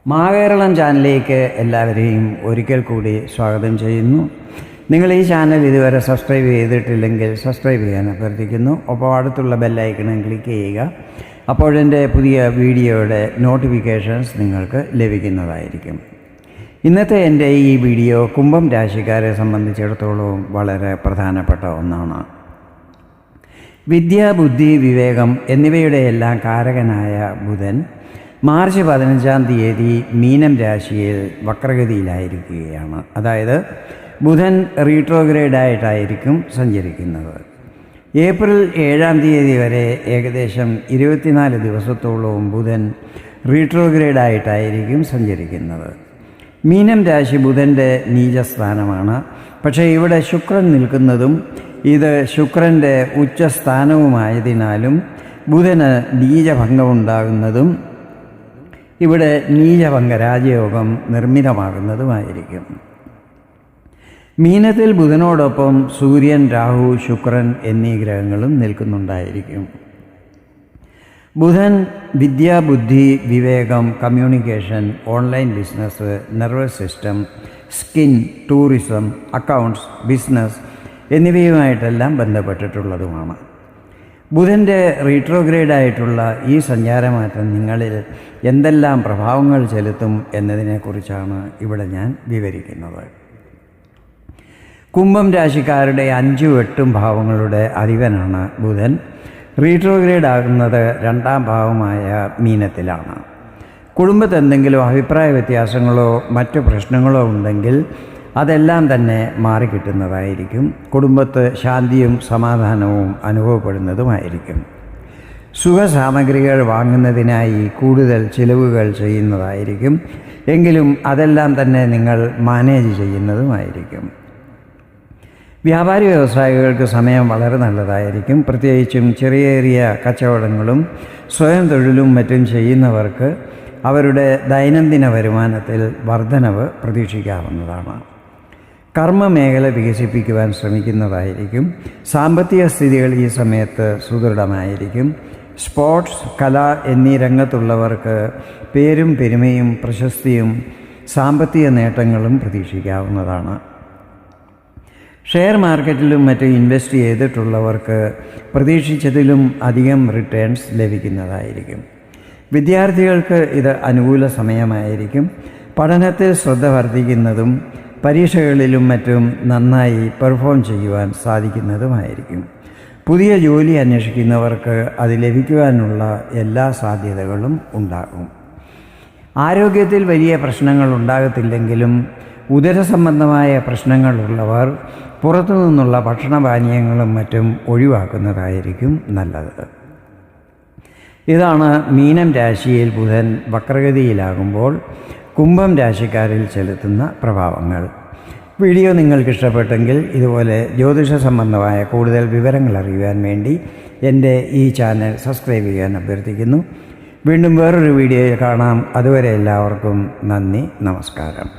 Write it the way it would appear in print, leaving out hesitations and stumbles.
മഹാകേരളം ചാനലിലേക്ക് എല്ലാവരെയും ഒരിക്കൽ കൂടി സ്വാഗതം ചെയ്യുന്നു. നിങ്ങൾ ഈ ചാനൽ ഇതുവരെ സബ്സ്ക്രൈബ് ചെയ്തിട്ടില്ലെങ്കിൽ സബ്സ്ക്രൈബ് ചെയ്യാൻ അഭ്യർത്ഥിക്കുന്നു. ഒപ്പം അടുത്തുള്ള ബെല്ലൈക്കണും ക്ലിക്ക് ചെയ്യുക. അപ്പോഴെൻ്റെ പുതിയ വീഡിയോയുടെ നോട്ടിഫിക്കേഷൻസ് നിങ്ങൾക്ക് ലഭിക്കുന്നതായിരിക്കും. ഇന്നത്തെ എൻ്റെ ഈ വീഡിയോ കുംഭം രാശിക്കാരെ സംബന്ധിച്ചിടത്തോളം വളരെ പ്രധാനപ്പെട്ട ഒന്നാണ്. വിദ്യ, ബുദ്ധി, വിവേകം എന്നിവയുടെ എല്ലാം കാരകനായ ബുധൻ മാർച്ച് 15-ാം തീയതി മീനം രാശിയിൽ വക്രഗതിയിലായിരിക്കുകയാണ്. അതായത് ബുധൻ റീട്രോഗ്രേഡായിട്ടായിരിക്കും സഞ്ചരിക്കുന്നത്. ഏപ്രിൽ 7-ാം തീയതി വരെ ഏകദേശം 24 ദിവസത്തോളവും ബുധൻ റീട്രോഗ്രേഡായിട്ടായിരിക്കും സഞ്ചരിക്കുന്നത്. മീനം രാശി ബുധൻ്റെ നീചസ്ഥാനമാണ്. പക്ഷേ ഇവിടെ ശുക്രൻ നിൽക്കുന്നതും ഇത് ശുക്രൻ്റെ ഉച്ചസ്ഥാനവുമായതിനാലും ബുധന് നീചഭംഗമുണ്ടാകുന്നതും ഇവിടെ നീചഭംഗ രാജയോഗം നിർമ്മിതമാകുന്നതുമായിരിക്കും. മീനത്തിൽ ബുധനോടൊപ്പം സൂര്യൻ, രാഹു, ശുക്രൻ എന്നീ ഗ്രഹങ്ങളും നിൽക്കുന്നുണ്ടായിരിക്കും. ബുധൻ വിദ്യ, ബുദ്ധി, വിവേകം, communication, online business, nervous system, skin, tourism, accounts, business എന്നിവയുമായിട്ടെല്ലാം ബന്ധപ്പെട്ടിട്ടുള്ളതുമാണ്. ബുധൻ്റെ റീട്രോഗ്രേഡായിട്ടുള്ള ഈ സഞ്ചാരമാറ്റം നിങ്ങളിൽ എന്തെല്ലാം പ്രഭാവങ്ങൾ ചെലുത്തും എന്നതിനെക്കുറിച്ചാണ് ഇവിടെ ഞാൻ വിവരിക്കുന്നത്. കുംഭം രാശിക്കാരുടെ 5, 8 ഭാവങ്ങളുടെ അധിപനാണ് ബുധൻ. റീട്രോഗ്രേഡ് ആകുന്നത് 2-ാം ഭാവമായ മീനത്തിലാണ്. കുടുംബത്തിൽ എന്തെങ്കിലും അഭിപ്രായ വ്യത്യാസങ്ങളോ മറ്റു പ്രശ്നങ്ങളോ ഉണ്ടെങ്കിൽ അതെല്ലാം തന്നെ മാറിക്കിട്ടുന്നതായിരിക്കും. കുടുംബത്ത് ശാന്തിയും സമാധാനവും അനുഭവപ്പെടുന്നതുമായിരിക്കും. സുഖസാമഗ്രികൾ വാങ്ങുന്നതിനായി കൂടുതൽ ചിലവുകൾ ചെയ്യുന്നതായിരിക്കും. എങ്കിലും അതെല്ലാം തന്നെ നിങ്ങൾ മാനേജ് ചെയ്യുന്നതുമായിരിക്കും. വ്യാപാരി വ്യവസായികൾക്ക് സമയം വളരെ നല്ലതായിരിക്കും. പ്രത്യേകിച്ചും ചെറിയ കച്ചവടങ്ങളും സ്വയം തൊഴിലും മറ്റും ചെയ്യുന്നവർക്ക് അവരുടെ ദൈനംദിന വരുമാനത്തിൽ വർധനവ് പ്രതീക്ഷിക്കാവുന്നതാണ്. കർമ്മമേഖല വികസിപ്പിക്കുവാൻ ശ്രമിക്കുന്നതായിരിക്കും. സാമ്പത്തിക സ്ഥിതികൾ ഈ സമയത്ത് സുദൃഢമായിരിക്കും. സ്പോർട്സ്, കല എന്നീ രംഗത്തുള്ളവർക്ക് പേരും പെരുമയും പ്രശസ്തിയും സാമ്പത്തിക നേട്ടങ്ങളും പ്രതീക്ഷിക്കാവുന്നതാണ്. ഷെയർ മാർക്കറ്റിലും മറ്റും ഇൻവെസ്റ്റ് ചെയ്തിട്ടുള്ളവർക്ക് പ്രതീക്ഷിച്ചതിലും അധികം റിട്ടേൺസ് ലഭിക്കുന്നതായിരിക്കും. വിദ്യാർത്ഥികൾക്ക് ഇത് അനുകൂല സമയമായിരിക്കും. പഠനത്തിൽ ശ്രദ്ധ വർദ്ധിക്കുന്നതും പരീക്ഷകളിലും മറ്റും നന്നായി പെർഫോം ചെയ്യുവാൻ സാധിക്കുന്നതുമായിരിക്കും. പുതിയ ജോലി അന്വേഷിക്കുന്നവർക്ക് അത് ലഭിക്കുവാനുള്ള എല്ലാ സാധ്യതകളും ഉണ്ടാകും. ആരോഗ്യത്തിൽ വലിയ പ്രശ്നങ്ങൾ ഉണ്ടാകത്തില്ലെങ്കിലും ഉദരസംബന്ധമായ പ്രശ്നങ്ങളുള്ളവർ പുറത്തു നിന്നുള്ള ഭക്ഷണപാനീയങ്ങളും മറ്റും ഒഴിവാക്കുന്നതായിരിക്കും നല്ലത്. ഇതാണ് മീനം രാശിയിൽ ബുധൻ വക്രഗതിയിലാകുമ്പോൾ കുംഭം രാശിക്കാരിൽ ചെലുത്തുന്ന പ്രഭാവങ്ങൾ. വീഡിയോ നിങ്ങൾക്ക് ഇഷ്ടപ്പെട്ടെങ്കിൽ ഇതുപോലെ ജ്യോതിഷ സംബന്ധമായ കൂടുതൽ വിവരങ്ങൾ അറിയുവാൻ വേണ്ടി എൻ്റെ ഈ ചാനൽ സബ്സ്ക്രൈബ് ചെയ്യാൻ അഭ്യർത്ഥിക്കുന്നു. വീണ്ടും വേറൊരു വീഡിയോയിൽ കാണാം. അതുവരെ എല്ലാവർക്കും നന്ദി, നമസ്കാരം.